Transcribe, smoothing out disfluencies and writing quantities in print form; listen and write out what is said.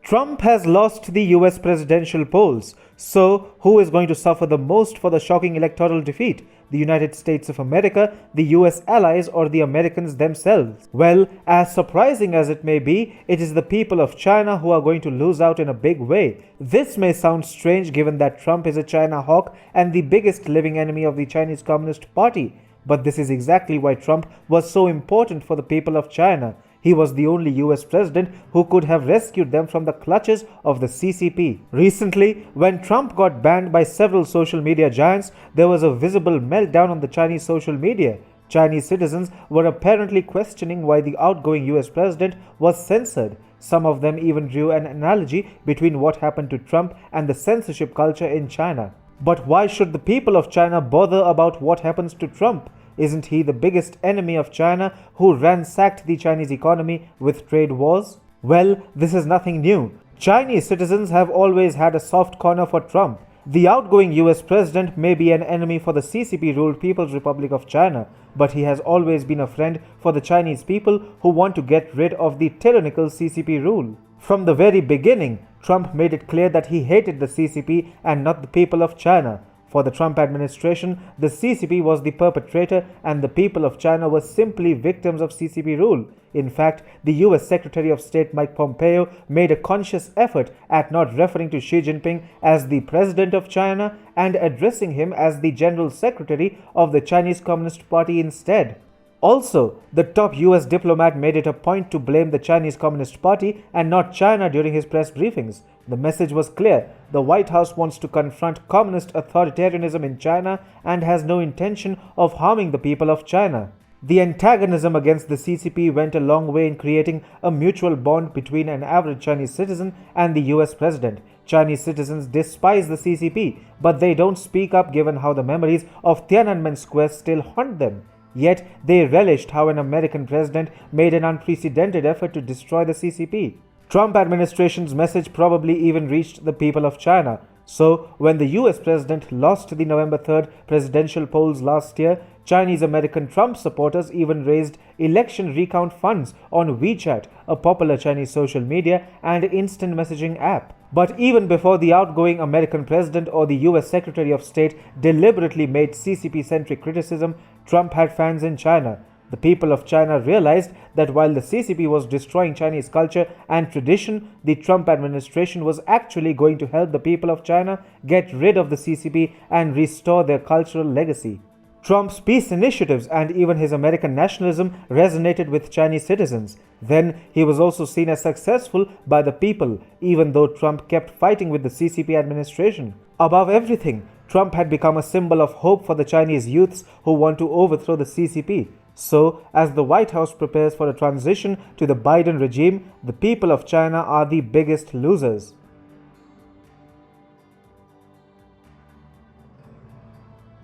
Trump has lost the US presidential polls. So, who is going to suffer the most for the shocking electoral defeat? The United States of America, the US allies, or the Americans themselves? Well, as surprising as it may be, it is the people of China who are going to lose out in a big way. This may sound strange given that Trump is a China hawk and the biggest living enemy of the Chinese Communist Party. But this is exactly why Trump was so important for the people of China. He was the only US president who could have rescued them from the clutches of the CCP. Recently, when Trump got banned by several social media giants, there was a visible meltdown on the Chinese social media. Chinese citizens were apparently questioning why the outgoing US president was censored. Some of them even drew an analogy between what happened to Trump and the censorship culture in China. But why should the people of China bother about what happens to Trump? Isn't he the biggest enemy of China who ransacked the Chinese economy with trade wars? Well, this is nothing new. Chinese citizens have always had a soft corner for Trump. The outgoing US president may be an enemy for the CCP-ruled People's Republic of China, but he has always been a friend for the Chinese people who want to get rid of the tyrannical CCP rule. From the very beginning, Trump made it clear that he hated the CCP and not the people of China. For the Trump administration, the CCP was the perpetrator and the people of China were simply victims of CCP rule. In fact, the US Secretary of State Mike Pompeo made a conscious effort at not referring to Xi Jinping as the President of China and addressing him as the General Secretary of the Chinese Communist Party instead. Also, the top US diplomat made it a point to blame the Chinese Communist Party and not China during his press briefings. The message was clear. The White House wants to confront communist authoritarianism in China and has no intention of harming the people of China. The antagonism against the CCP went a long way in creating a mutual bond between an average Chinese citizen and the US president. Chinese citizens despise the CCP, but they don't speak up given how the memories of Tiananmen Square still haunt them. Yet, they relished how an American president made an unprecedented effort to destroy the CCP. Trump administration's message probably even reached the people of China. So, when the US president lost the November 3rd presidential polls last year, Chinese-American Trump supporters even raised election recount funds on WeChat, a popular Chinese social media and instant messaging app. But even before the outgoing American president or the US Secretary of State deliberately made CCP-centric criticism, Trump had fans in China. The people of China realized that while the CCP was destroying Chinese culture and tradition, the Trump administration was actually going to help the people of China get rid of the CCP and restore their cultural legacy. Trump's peace initiatives and even his American nationalism resonated with Chinese citizens. Then he was also seen as successful by the people, even though Trump kept fighting with the CCP administration. Above everything, Trump had become a symbol of hope for the Chinese youths who want to overthrow the CCP. So, as the White House prepares for a transition to the Biden regime, the people of China are the biggest losers.